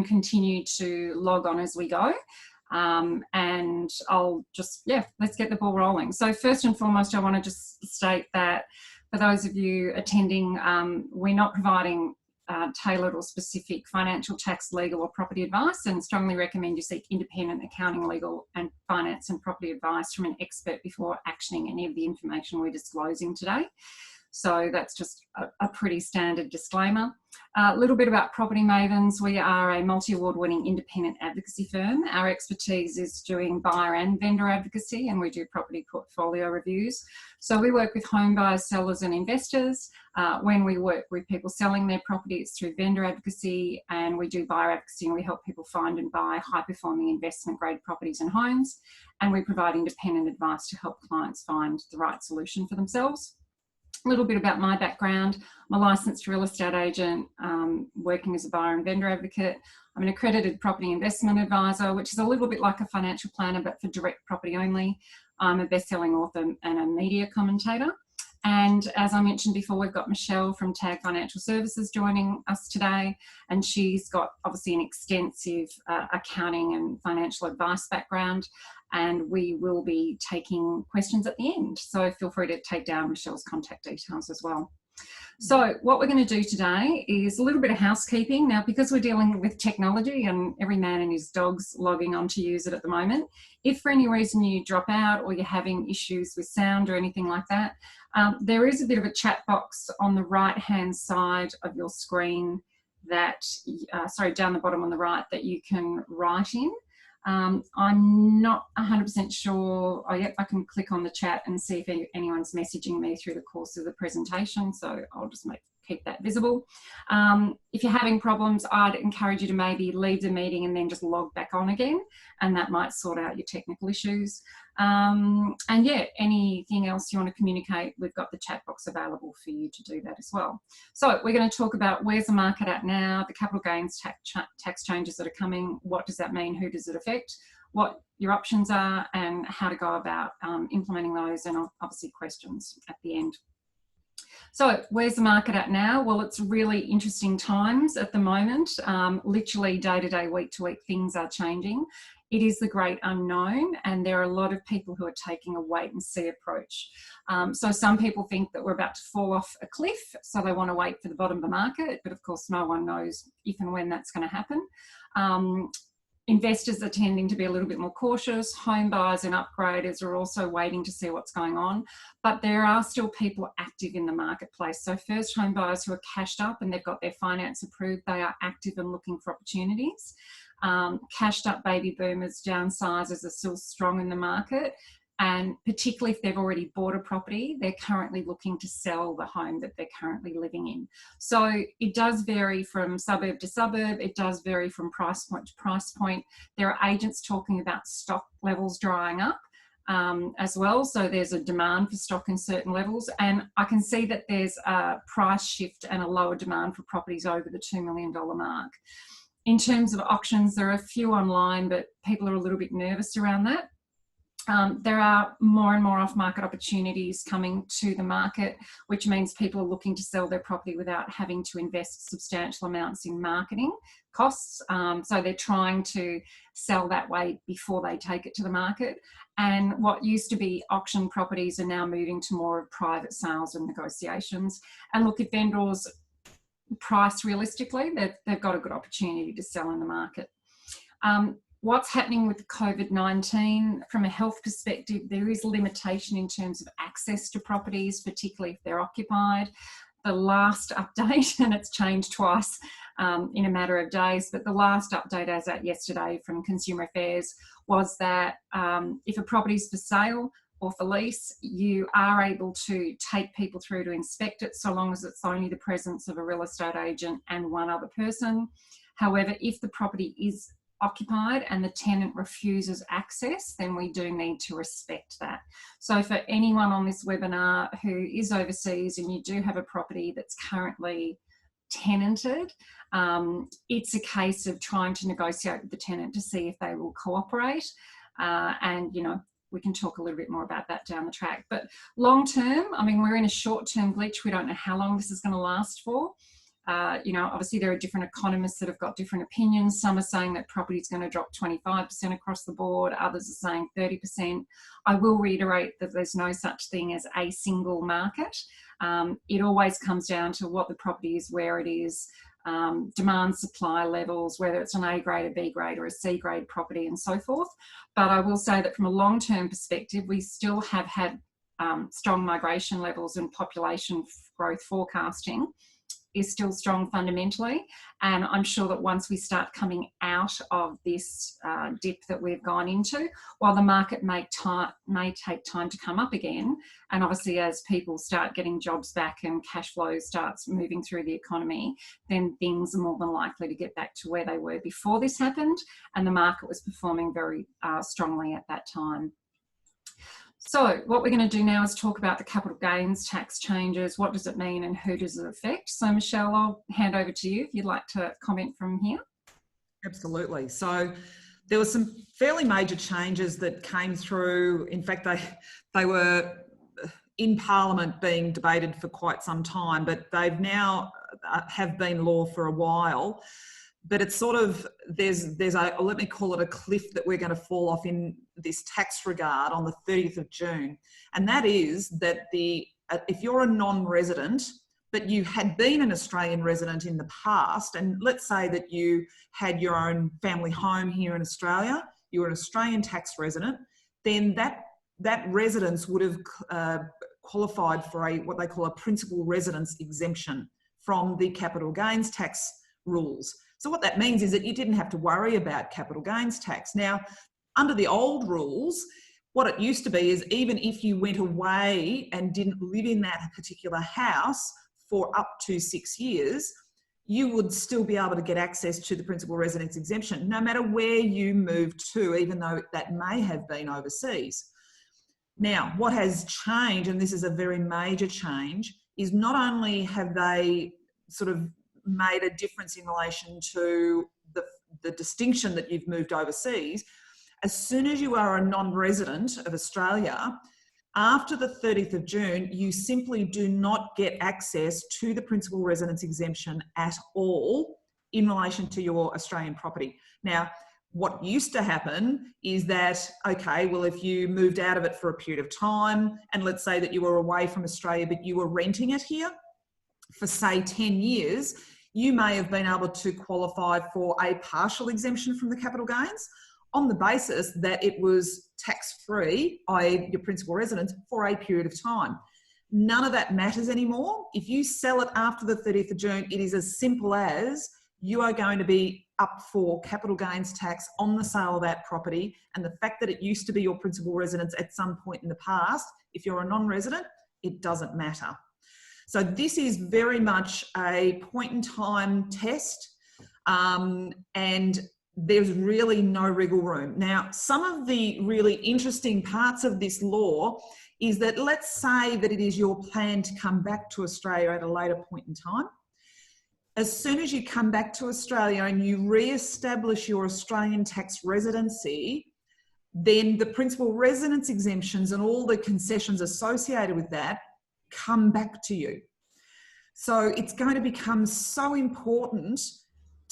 can continue to log on as we go. And I'll just, let's get the ball rolling. So first and foremost, I want to just state that for those of you attending, we're not providing tailored or specific financial, tax, legal or property advice, and strongly recommend you seek independent accounting, legal and finance and property advice from an expert before actioning any of the information we're disclosing today. So that's just a pretty standard disclaimer. A little bit about Property Mavens. We are a multi-award winning independent advocacy firm. Our expertise is doing buyer and vendor advocacy, and we do property portfolio reviews. So we work with home buyers, sellers and investors. When we work with people selling their property, it's through vendor advocacy, and we do buyer advocacy, and we help people find and buy high-performing investment-grade properties and homes. And we provide independent advice to help clients find the right solution for themselves. A little bit about my background. I'm a licensed real estate agent, working as a buyer and vendor advocate. I'm an accredited property investment advisor, which is a little bit like a financial planner, but for direct property only. I'm a best-selling author and a media commentator. And as I mentioned before, we've got Michelle from TAG Financial Services joining us today, and she's got obviously an extensive accounting and financial advice background, and we will be taking questions at the end. So feel free to take down Michelle's contact details as well. So what we're going to do today is a little bit of housekeeping. Now, because we're dealing with technology and every man and his dog's logging on to use it at the moment, if for any reason you drop out or you're having issues with sound or anything like that, there is a bit of a chat box on the right-hand side of your screen that, down the bottom on the right, that you can write in. I'm not 100% sure. Oh, yep, I can click on the chat and see if anyone's messaging me through the course of the presentation. So I'll just keep that visible. If you're having problems, I'd encourage you to maybe leave the meeting and then just log back on again, and that might sort out your technical issues. And yeah, anything else you want to communicate, we've got the chat box available for you to do that as well. So we're going to talk about where's the market at now, the capital gains tax changes that are coming, what does that mean, who does it affect, what your options are, and how to go about implementing those, and obviously questions at the end. So where's the market at now? Well, it's really interesting times at the moment. Literally day to day, week to week, things are changing. It is the great unknown, and there are a lot of people who are taking a wait and see approach. So some people think that we're about to fall off a cliff, so they want to wait for the bottom of the market, but of course no one knows if and when that's going to happen. Investors are tending to be a little bit more cautious. Home buyers and upgraders are also waiting to see what's going on, but there are still people active in the marketplace. So first home buyers who are cashed up and they've got their finance approved, they are active and looking for opportunities. Cashed up baby boomers, downsizers are still strong in the market. And particularly if they've already bought a property, they're currently looking to sell the home that they're currently living in. So it does vary from suburb to suburb. It does vary from price point to price point. There are agents talking about stock levels drying up as well. So there's a demand for stock in certain levels. And I can see that there's a price shift and a lower demand for properties over the $2 million mark. In terms of auctions, there are a few online, but people are a little bit nervous around that. There are more and more off-market opportunities coming to the market, which means people are looking to sell their property without having to invest substantial amounts in marketing costs. So they're trying to sell that way before they take it to the market. And what used to be auction properties are now moving to more of private sales and negotiations. And look, if vendors price realistically, they've got a good opportunity to sell in the market. What's happening with COVID-19 from a health perspective, there is limitation in terms of access to properties, particularly if they're occupied. The last update, and it's changed twice in a matter of days, but the last update as at yesterday from Consumer Affairs was that if a property is for sale or for lease, you are able to take people through to inspect it so long as it's only the presence of a real estate agent and one other person. However, if the property is occupied and the tenant refuses access, then we do need to respect that. So for anyone on this webinar who is overseas and you do have a property that's currently tenanted, it's a case of trying to negotiate with the tenant to see if they will cooperate. And, you know, we can talk a little bit more about that down the track. But long term, I mean, we're in a short-term glitch. We don't know how long this is going to last for. You know, obviously there are different economists that have got different opinions. Some are saying that property is going to drop 25% across the board. Others are saying 30%. I will reiterate that there's no such thing as a single market. It always comes down to what the property is, where it is, demand supply levels, whether it's an A grade, a B grade or a C grade property and so forth. But I will say that from a long-term perspective, we still have had strong migration levels and population growth forecasting is still strong fundamentally. And I'm sure that once we start coming out of this dip that we've gone into, while the market may take time to come up again, and obviously as people start getting jobs back and cash flow starts moving through the economy, then things are more than likely to get back to where they were before this happened, and the market was performing very strongly at that time. So what we're going to do now is talk about the capital gains tax changes. What does it mean and who does it affect? So Michelle, I'll hand over to you if you'd like to comment from here. Absolutely. So there were some fairly major changes that came through. In fact, they were in Parliament being debated for quite some time, but they've now have been law for a while. But it's sort of, there's a, let me call it a cliff that we're going to fall off in this tax regard on the 30th of June. And that is that if you're a non-resident, but you had been an Australian resident in the past, and let's say that you had your own family home here in Australia, you were an Australian tax resident, then that residence would have qualified for what they call a principal residence exemption from the capital gains tax rules. So what that means is that you didn't have to worry about capital gains tax. Now, under the old rules, what it used to be is even if you went away and didn't live in that particular house for up to 6 years, you would still be able to get access to the principal residence exemption, no matter where you moved to, even though that may have been overseas. Now, what has changed, and this is a very major change, is not only have they sort of made a difference in relation to the distinction that you've moved overseas. As soon as you are a non-resident of Australia, after the 30th of June, you simply do not get access to the principal residence exemption at all in relation to your Australian property. Now, what used to happen is that, okay, well, if you moved out of it for a period of time, and let's say that you were away from Australia, but you were renting it here for say 10 years, you may have been able to qualify for a partial exemption from the capital gains on the basis that it was tax-free, i.e. your principal residence, for a period of time. None of that matters anymore. If you sell it after the 30th of June, it is as simple as you are going to be up for capital gains tax on the sale of that property, and the fact that it used to be your principal residence at some point in the past, if you're a non-resident, it doesn't matter. So this is very much a point in time test, and there's really no wriggle room. Now, some of the really interesting parts of this law is that, let's say that it is your plan to come back to Australia at a later point in time. As soon as you come back to Australia and you re-establish your Australian tax residency, then the principal residence exemptions and all the concessions associated with that come back to you. So it's going to become so important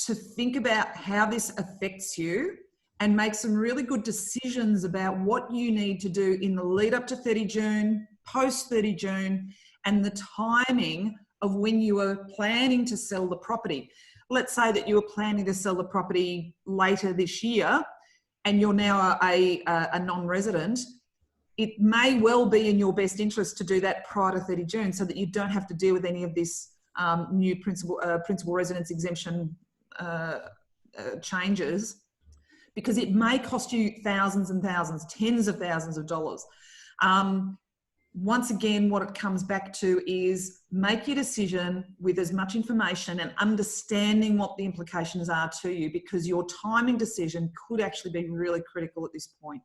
to think about how this affects you and make some really good decisions about what you need to do in the lead up to 30 June, post 30 June, and the timing of when you are planning to sell the property. Let's say that you were planning to sell the property later this year and you're now a non-resident. It may well be in your best interest to do that prior to 30 June so that you don't have to deal with any of this new principal residence exemption changes, because it may cost you thousands and thousands, tens of thousands of dollars. Once again, what it comes back to is make your decision with as much information and understanding what the implications are to you, because your timing decision could actually be really critical at this point.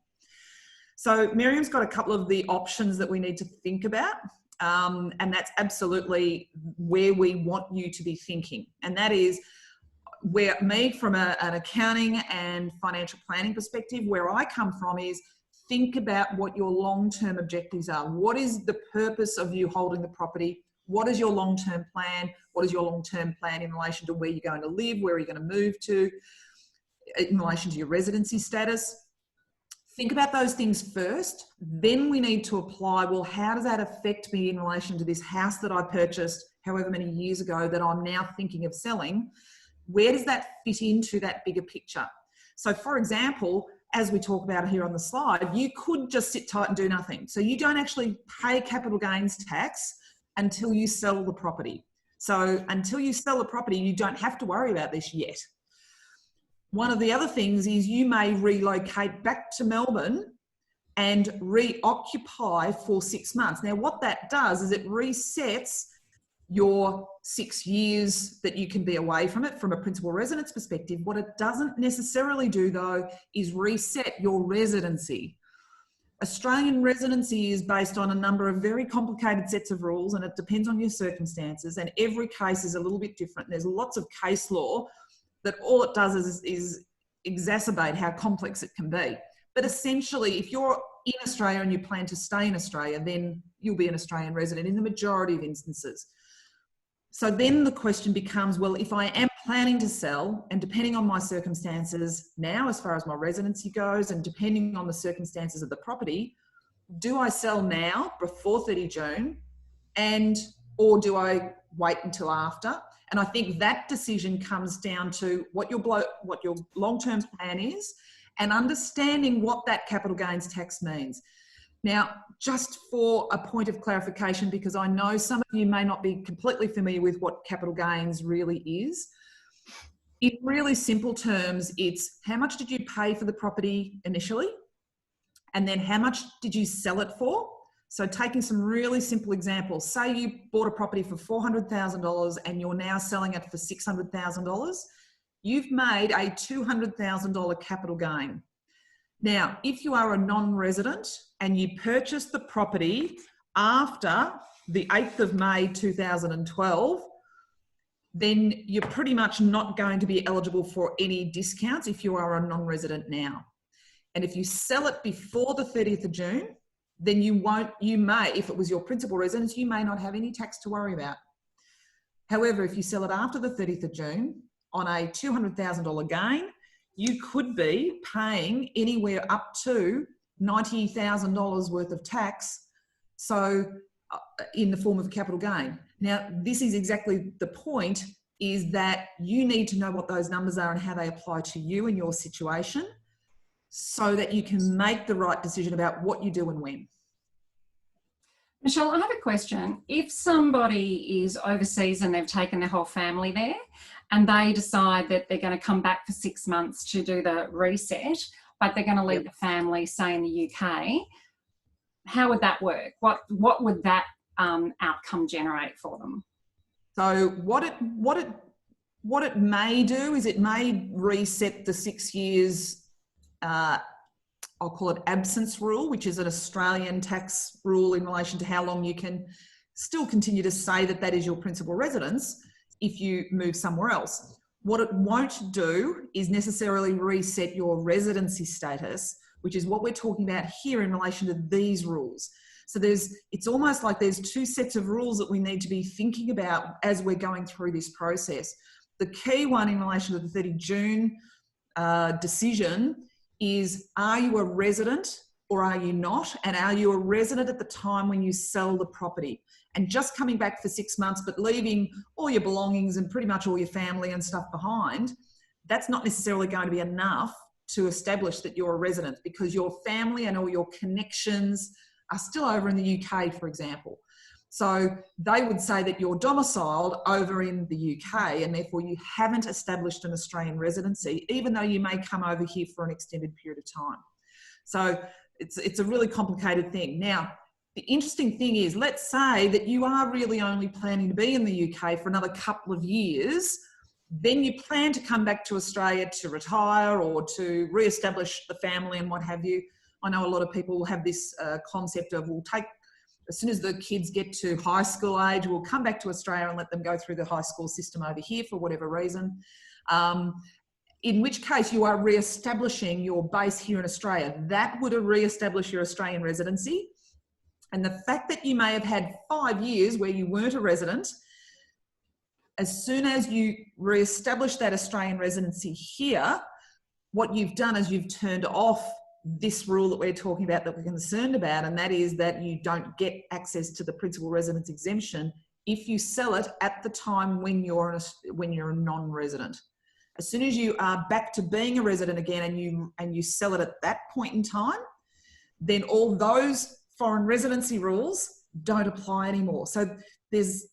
So Miriam's got a couple of the options that we need to think about, and that's absolutely where we want you to be thinking. And that is where me, from an accounting and financial planning perspective, where I come from is think about what your long-term objectives are. What is the purpose of you holding the property? What is your long-term plan? What is your long-term plan in relation to where you're going to live, where are you going to move to, in relation to your residency status? Think about those things first. Then we need to apply, well, how does that affect me in relation to this house that I purchased however many years ago that I'm now thinking of selling? Where does that fit into that bigger picture? So for example, as we talk about here on the slide, you could just sit tight and do nothing. So you don't actually pay capital gains tax until you sell the property. So until you sell the property, you don't have to worry about this yet. One of the other things is you may relocate back to Melbourne and reoccupy for 6 months. Now, what that does is it resets your 6 years that you can be away from it from a principal residence perspective. What it doesn't necessarily do, though, is reset your residency. Australian residency is based on a number of very complicated sets of rules, and it depends on your circumstances, and every case is a little bit different. There's lots of case law that all it does is exacerbate how complex it can be. But essentially, if you're in Australia and you plan to stay in Australia, then you'll be an Australian resident in the majority of instances. So then the question becomes, well, if I am planning to sell, and depending on my circumstances now, as far as my residency goes, and depending on the circumstances of the property, do I sell now before 30 June or do I wait until after? And I think that decision comes down to what your long-term plan is and understanding what that capital gains tax means. Now, just for a point of clarification, because I know some of you may not be completely familiar with what capital gains really is. In really simple terms, it's how much did you pay for the property initially? And then how much did you sell it for? So taking some really simple examples, say you bought a property for $400,000 and you're now selling it for $600,000. You've made a $200,000 capital gain. Now, if you are a non-resident and you purchased the property after the 8th of May 2012, then you're pretty much not going to be eligible for any discounts if you are a non-resident now. And if you sell it before the 30th of June, then you may, if it was your principal residence, you may not have any tax to worry about. However, if you sell it after the 30th of June on a $200,000 gain, you could be paying anywhere up to $90,000 worth of tax, so in the form of capital gain. Now, this is exactly the point, is that you need to know what those numbers are and how they apply to you and your situation so that you can make the right decision about what you do and when. Michelle, I have a question. If somebody is overseas and they've taken their whole family there and they decide that they're going to come back for 6 months to do the reset, but they're going to leave the family, say in the UK, how would that work? What would that outcome generate for them? So what it may do is it may reset the 6 years, I'll call it absence rule, which is an Australian tax rule in relation to how long you can still continue to say that that is your principal residence if you move somewhere else. What it won't do is necessarily reset your residency status, which is what we're talking about here in relation to these rules. So it's almost like there's two sets of rules that we need to be thinking about as we're going through this process. The key one in relation to the 30 June decision is, are you a resident or are you not? And are you a resident at the time when you sell the property? And just coming back for 6 months, but leaving all your belongings and pretty much all your family and stuff behind, that's not necessarily going to be enough to establish that you're a resident, because your family and all your connections are still over in the UK, for example. So they would say that you're domiciled over in the UK and therefore you haven't established an Australian residency, even though you may come over here for an extended period of time. So it's a really complicated thing. Now, the interesting thing is, let's say that you are really only planning to be in the UK for another couple of years, then you plan to come back to Australia to retire or to re-establish the family and what have you. I know a lot of people have this concept of, as soon as the kids get to high school age, we'll come back to Australia and let them go through the high school system over here for whatever reason. In which case you are re-establishing your base here in Australia. That would re-establish your Australian residency. And the fact that you may have had 5 years where you weren't a resident, as soon as you re-establish that Australian residency here, what you've done is you've turned off this rule that we're talking about, that we're concerned about, and that is that you don't get access to the principal residence exemption if you sell it at the time when you're a non-resident. As soon as you are back to being a resident again and you sell it at that point in time, then all those foreign residency rules don't apply anymore. So it's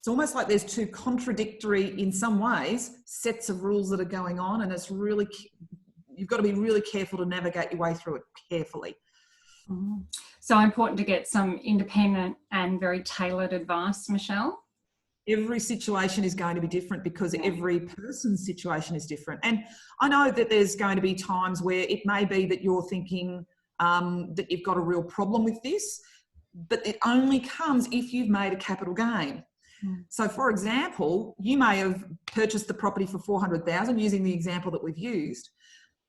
almost like there's two contradictory, in some ways, sets of rules that are going on, and it's really, you've got to be really careful to navigate your way through it carefully. Mm-hmm. So important to get some independent and very tailored advice, Michelle. Every situation is going to be different because every person's situation is different. And I know that there's going to be times where it may be that you're thinking that you've got a real problem with this, but it only comes if you've made a capital gain. So for example, you may have purchased the property for $400,000 using the example that we've used.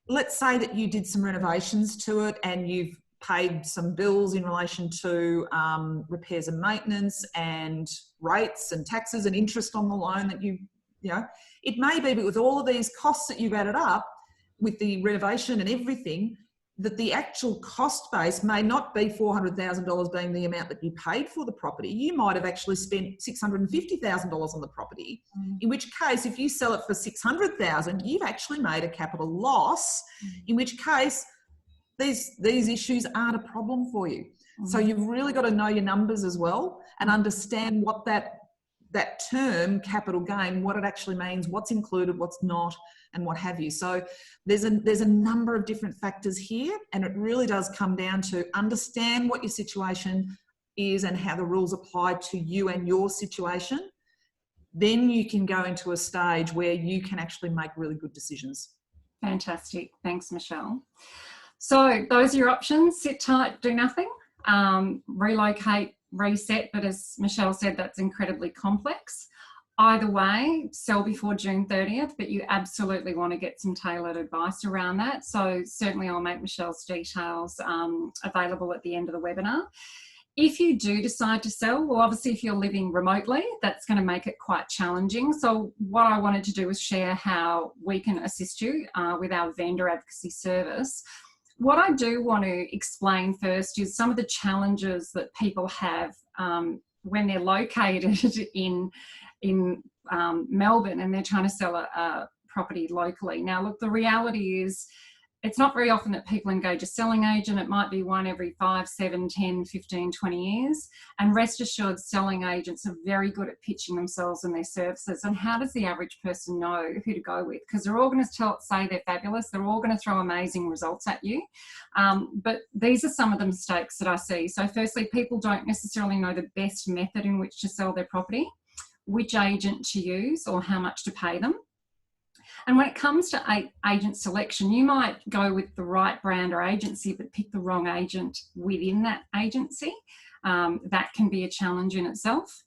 Let's say that you did some renovations to it and you've paid some bills in relation to repairs and maintenance and rates and taxes and interest on the loan that you know, it may be, but with all of these costs that you've added up with the renovation and everything, that the actual cost base may not be $400,000 being the amount that you paid for the property. You might have actually spent $650,000 on the property, in which case, if you sell it for $600,000, you've actually made a capital loss, in which case these issues aren't a problem for you. So you've really got to know your numbers as well and understand what that term capital gain, what it actually means, what's included, what's not, and what have you. So there's a number of different factors here, and it really does come down to understand what your situation is and how the rules apply to you and your situation. Then you can go into a stage where you can actually make really good decisions. Fantastic. Thanks, Michelle. So those are your options: sit tight, do nothing, relocate, reset. But as Michelle said, that's incredibly complex. Either way, sell before June 30th, but you absolutely want to get some tailored advice around that. So certainly I'll make Michelle's details available at the end of the webinar. If you do decide to sell, well, obviously if you're living remotely, that's going to make it quite challenging. So what I wanted to do is share how we can assist you with our Vendor Advocacy Service. What I do want to explain first is some of the challenges that people have when they're located in Melbourne and they're trying to sell a property locally. Now, look, the reality is it's not very often that people engage a selling agent. It might be one every 5, 7, 10, 15, 20 years. And rest assured, selling agents are very good at pitching themselves and their services. And how does the average person know who to go with? Because they're all going to say they're fabulous. They're all going to throw amazing results at you. But these are some of the mistakes that I see. So firstly, people don't necessarily know the best method in which to sell their property, which agent to use or how much to pay them. And when it comes to agent selection, you might go with the right brand or agency, but pick the wrong agent within that agency. That can be a challenge in itself.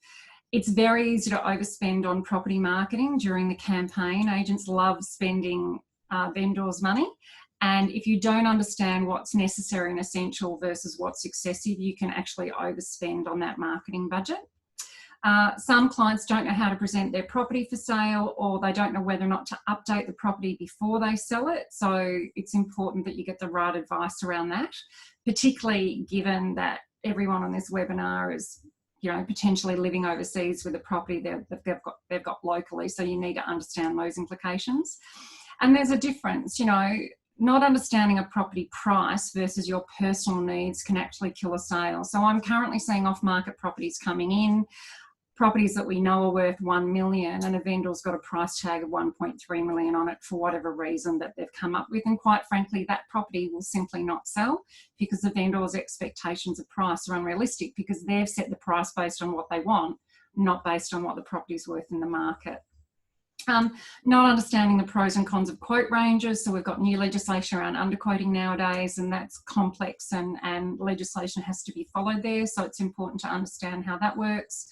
It's very easy to overspend on property marketing during the campaign. Agents love spending vendors' money. And if you don't understand what's necessary and essential versus what's excessive, you can actually overspend on that marketing budget. Some clients don't know how to present their property for sale, or they don't know whether or not to update the property before they sell it. So it's important that you get the right advice around that, particularly given that everyone on this webinar is, you know, potentially living overseas with a property they've got locally. So you need to understand those implications. And there's a difference, you know, not understanding a property price versus your personal needs can actually kill a sale. So I'm currently seeing off-market properties coming in, properties that we know are worth 1 million, and a vendor's got a price tag of 1.3 million on it for whatever reason that they've come up with. And quite frankly, that property will simply not sell because the vendor's expectations of price are unrealistic, because they've set the price based on what they want, not based on what the property's worth in the market. Not understanding the pros and cons of quote ranges. So we've got new legislation around underquoting nowadays, and that's complex, and legislation has to be followed there. So it's important to understand how that works.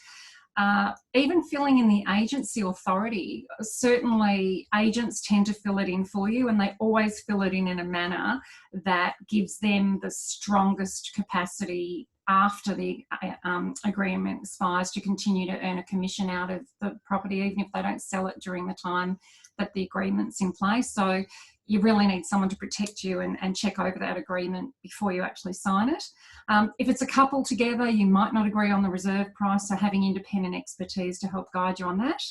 Even filling in the agency authority, certainly agents tend to fill it in for you, and they always fill it in a manner that gives them the strongest capacity after the agreement expires to continue to earn a commission out of the property, even if they don't sell it during the time that the agreement's in place. So you really need someone to protect you and check over that agreement before you actually sign it. If it's a couple together, you might not agree on the reserve price, so having independent expertise to help guide you on that.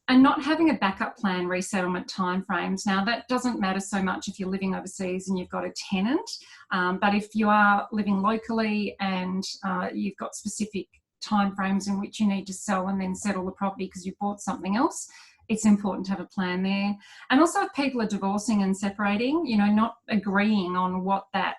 And not having a backup plan resettlement timeframes. Now, that doesn't matter so much if you're living overseas and you've got a tenant, but if you are living locally and you've got specific timeframes in which you need to sell and then settle the property because you bought something else, it's important to have a plan there. And also if people are divorcing and separating, you know, not agreeing on what that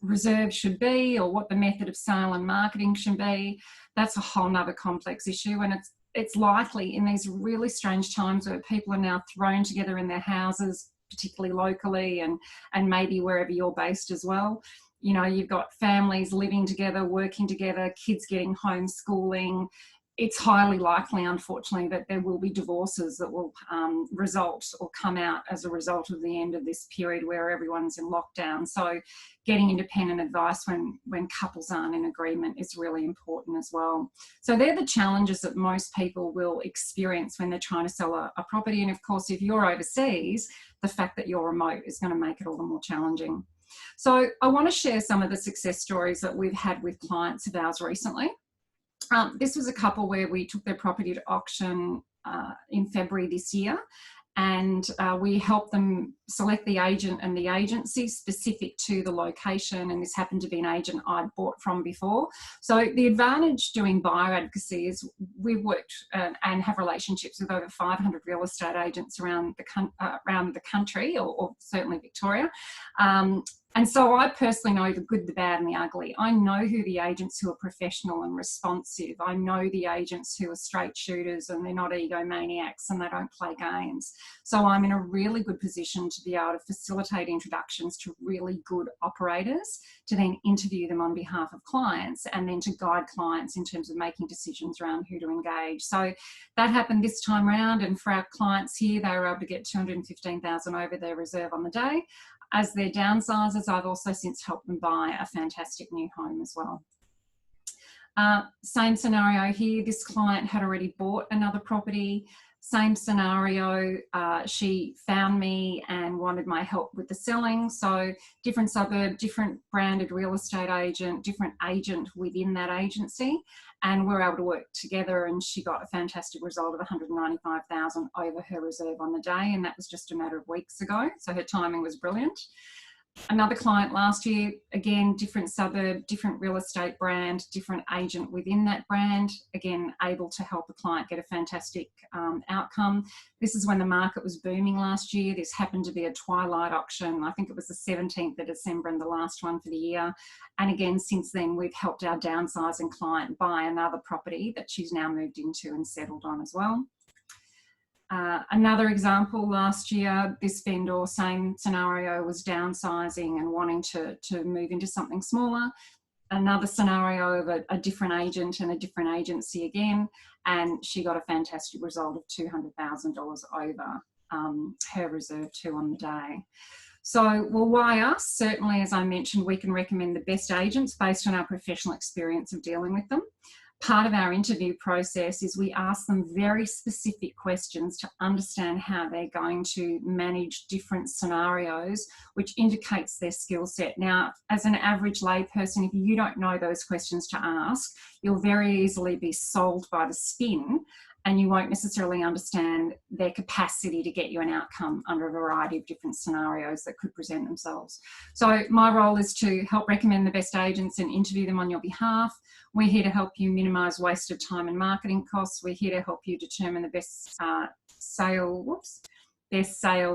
reserve should be or what the method of sale and marketing should be, that's a whole nother complex issue. And it's likely in these really strange times where people are now thrown together in their houses, particularly locally and maybe wherever you're based as well. You know, you've got families living together, working together, kids getting homeschooling. It's highly likely, unfortunately, that there will be divorces that will result or come out as a result of the end of this period where everyone's in lockdown. So getting independent advice when couples aren't in agreement is really important as well. So they're the challenges that most people will experience when they're trying to sell a property. And of course, if you're overseas, the fact that you're remote is going to make it all the more challenging. So I want to share some of the success stories that we've had with clients of ours recently. This was a couple where we took their property to auction in February this year, and we helped them select the agent and the agency specific to the location, and this happened to be an agent I'd bought from before. So the advantage doing buyer advocacy is we've worked and have relationships with over 500 real estate agents around the country, or certainly Victoria. And so I personally know the good, the bad and the ugly. I know who the agents who are professional and responsive. I know the agents who are straight shooters and they're not egomaniacs and they don't play games. So I'm in a really good position to be able to facilitate introductions to really good operators, to then interview them on behalf of clients and then to guide clients in terms of making decisions around who to engage. So that happened this time around, and for our clients here, they were able to get $215,000 over their reserve on the day. As their downsizers, I've also since helped them buy a fantastic new home as well. Same scenario here. This client had already bought another property. Same scenario, she found me and wanted my help with the selling. So different suburb, different branded real estate agent, different agent within that agency. And we're able to work together, and she got a fantastic result of $195,000 over her reserve on the day. And that was just a matter of weeks ago. So her timing was brilliant. Another client last year, again, different suburb, different real estate brand, different agent within that brand, again, able to help a client get a fantastic outcome. This is when the market was booming last year. This happened to be a twilight auction. I think it was the 17th of December and the last one for the year. And again, since then, we've helped our downsizing client buy another property that she's now moved into and settled on as well. Another example, last year, this vendor, same scenario, was downsizing and wanting to move into something smaller. Another scenario of a different agent and a different agency again, and she got a fantastic result of $200,000 over her reserve too on the day. So, well, why us? Certainly, as I mentioned, we can recommend the best agents based on our professional experience of dealing with them. Part of our interview process is we ask them very specific questions to understand how they're going to manage different scenarios, which indicates their skill set. Now, as an average layperson, if you don't know those questions to ask, you'll very easily be sold by the spin, and you won't necessarily understand their capacity to get you an outcome under a variety of different scenarios that could present themselves. So my role is to help recommend the best agents and interview them on your behalf. We're here to help you minimise wasted time and marketing costs. We're here to help you determine the best sales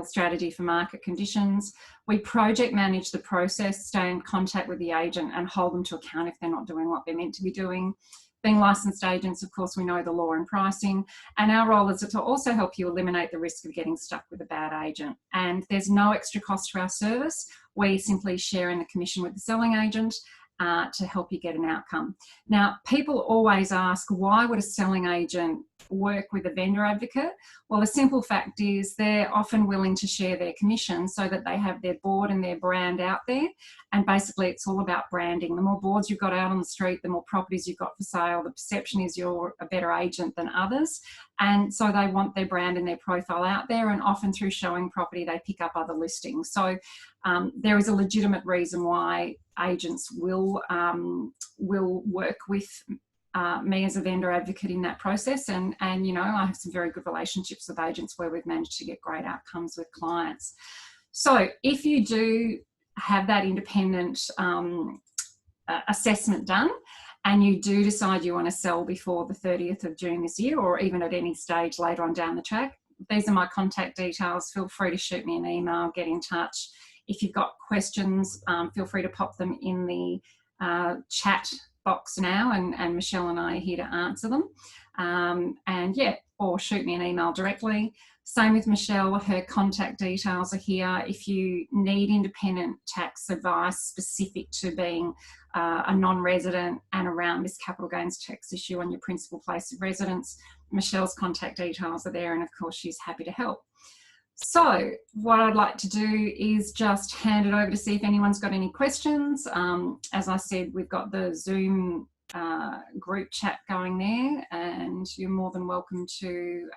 strategy for market conditions. We project manage the process, stay in contact with the agent and hold them to account if they're not doing what they're meant to be doing. Being licensed agents, of course, we know the law and pricing, and our role is to also help you eliminate the risk of getting stuck with a bad agent. And there's no extra cost to our service. We simply share in the commission with the selling agent to help you get an outcome. Now, people always ask, why would a selling agent work with a vendor advocate? Well, the simple fact is they're often willing to share their commission so that they have their board and their brand out there. And basically it's all about branding. The more boards you've got out on the street, the more properties you've got for sale, the perception is you're a better agent than others. And so they want their brand and their profile out there, and often through showing property they pick up other listings. So there is a legitimate reason why agents will work with me as a vendor advocate in that process, and you know, I have some very good relationships with agents where we've managed to get great outcomes with clients. So if you do have that independent assessment done, and you do decide you want to sell before the 30th of June this year, or even at any stage later on down the track, these are my contact details. Feel free to shoot me an email, get in touch. If you've got questions, feel free to pop them in the chat box now, and Michelle and I are here to answer them. And yeah, or shoot me an email directly. Same with Michelle, her contact details are here. If you need independent tax advice specific to being a non-resident and around this capital gains tax issue on your principal place of residence, Michelle's contact details are there, and of course she's happy to help. So what I'd like to do is just hand it over to see if anyone's got any questions. As I said, we've got the Zoom group chat going there, and you're more than welcome to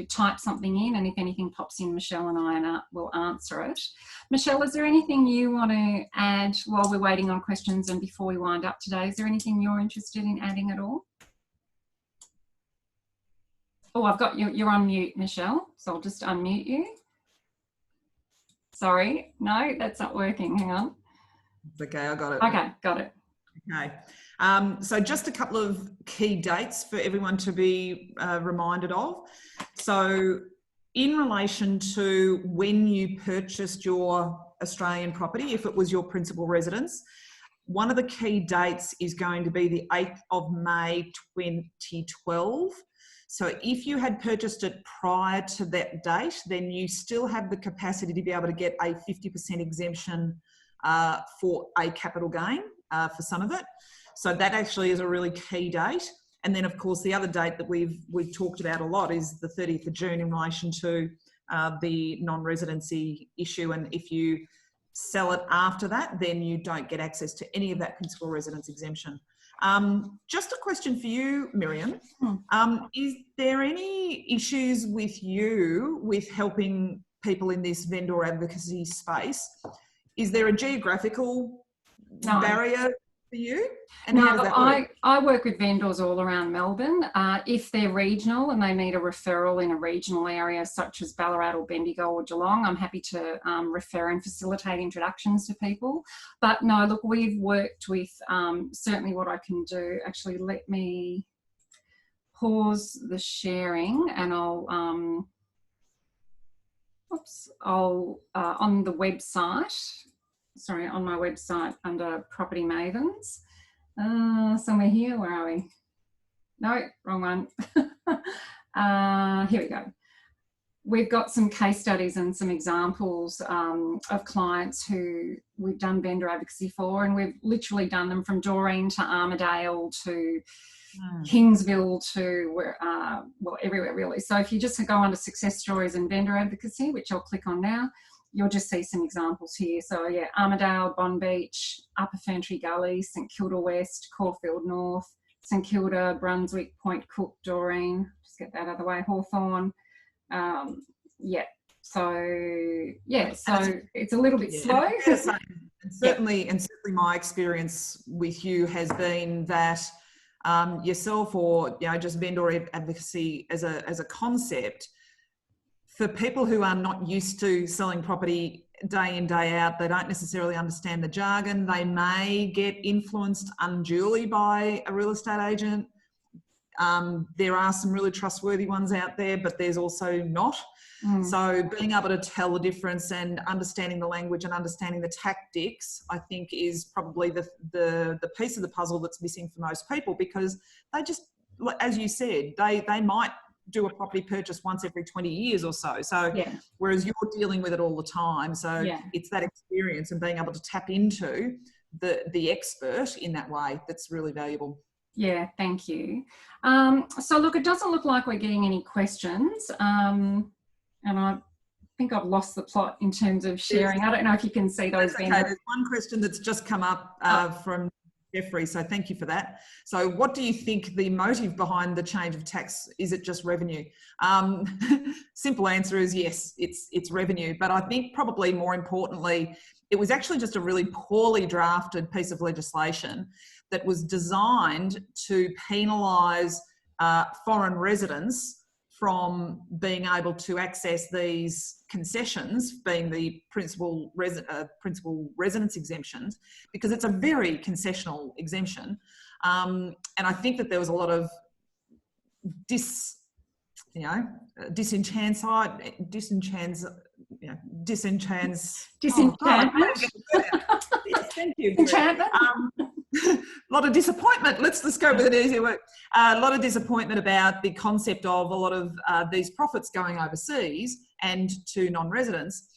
type something in, and if anything pops in, Michelle and I will answer it. Michelle, is there anything you want to add while we're waiting on questions and before we wind up today? Is there anything you're interested in adding at all? Oh, I've got you, you're on mute, Michelle, so I'll just unmute you. Sorry, no, that's not working, hang on. It's okay, I got it. Okay, got it. Okay, so just a couple of key dates for everyone to be reminded of. So in relation to when you purchased your Australian property, if it was your principal residence, one of the key dates is going to be the 8th of May 2012. So if you had purchased it prior to that date, then you still have the capacity to be able to get a 50% exemption for a capital gain for some of it. So that actually is a really key date. And then of course the other date that we've talked about a lot is the 30th of June in relation to the non-residency issue. And if you sell it after that, then you don't get access to any of that principal residence exemption. Just a question for you, Miriam. Is there any issues with you with helping people in this vendor advocacy space? Is there a geographical barrier for you? And no, how does that work? I work with vendors all around Melbourne. If they're regional and they need a referral in a regional area such as Ballarat or Bendigo or Geelong, I'm happy to refer and facilitate introductions to people. But no, look, we've worked with, certainly what I can do, actually let me pause the sharing and I'll on the website, sorry, on my website under Property Mavens, somewhere here, where are we? No, wrong one. Here we go. We've got some case studies and some examples of clients who we've done vendor advocacy for, and we've literally done them from Doreen to Armidale to Kingsville to well, everywhere really. So if you just go under success stories and vendor advocacy, which I'll click on now, you'll just see some examples here. So yeah, Armidale, Bond Beach, Upper Ferntree Gully, St Kilda West, Caulfield North, St Kilda, Brunswick, Point Cook, Doreen, just get that out of the way, Hawthorne. Yeah, so yeah, so it's a little bit slow. And certainly my experience with you has been that yourself, or just vendor advocacy as a concept, for people who are not used to selling property day in, day out, they don't necessarily understand the jargon. They may get influenced unduly by a real estate agent. There are some really trustworthy ones out there, but there's also not. So being able to tell the difference and understanding the language and understanding the tactics, I think is probably the piece of the puzzle that's missing for most people, because they just, as you said, they might do a property purchase once every 20 years or so. So whereas you're dealing with it all the time. So it's that experience and being able to tap into the expert in that way that's really valuable. Yeah, thank you. So look, it doesn't look like we're getting any questions. And I think I've lost the plot in terms of sharing. I don't know if you can see those. That's okay. There's one question that's just come up from Jeffrey, so thank you for that. So what do you think the motive behind the change of tax? Is it just revenue? Simple answer is yes, it's revenue. But I think probably more importantly, it was actually just a really poorly drafted piece of legislation that was designed to penalise foreign residents from being able to access these concessions, being the principal residence exemptions, because it's a very concessional exemption. And I think that there was a lot of disenchantment. Yes, thank you. Enchantment. A lot of disappointment. Let's just go with an easier word. A lot of disappointment about the concept of a lot of these profits going overseas and to non-residents.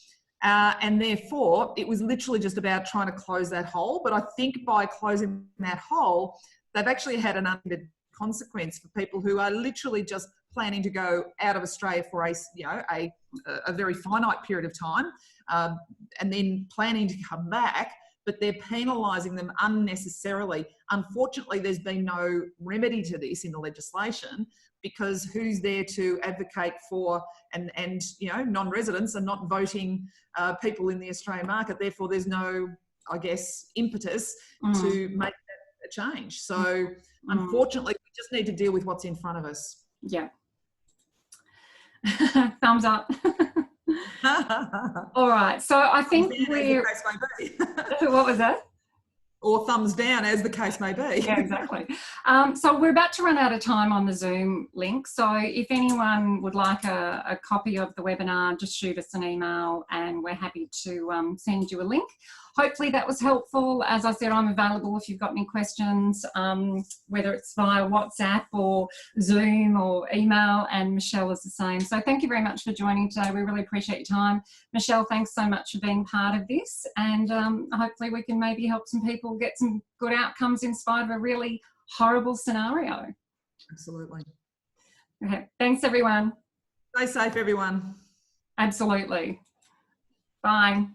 And therefore, it was literally just about trying to close that hole. But I think by closing that hole, they've actually had an unintended consequence for people who are literally just planning to go out of Australia for a very finite period of time, and then planning to come back, but they're penalising them unnecessarily. Unfortunately, there's been no remedy to this in the legislation, because who's there to advocate for, and non-residents are not voting people in the Australian market, therefore there's no, I guess, impetus to make that a change. So unfortunately, we just need to deal with what's in front of us. Yeah. Thumbs up. All right, so I think we're... What was that? Or thumbs down, as the case may be. Yeah, exactly. So we're about to run out of time on the Zoom link. So if anyone would like a copy of the webinar, just shoot us an email and we're happy to send you a link. Hopefully that was helpful. As I said, I'm available if you've got any questions, whether it's via WhatsApp or Zoom or email, and Michelle is the same. So thank you very much for joining today. We really appreciate your time. Michelle, thanks so much for being part of this, and hopefully we can maybe help some people get some good outcomes in spite of a really horrible scenario. Absolutely. Okay, thanks everyone. Stay safe, everyone. Absolutely. Bye.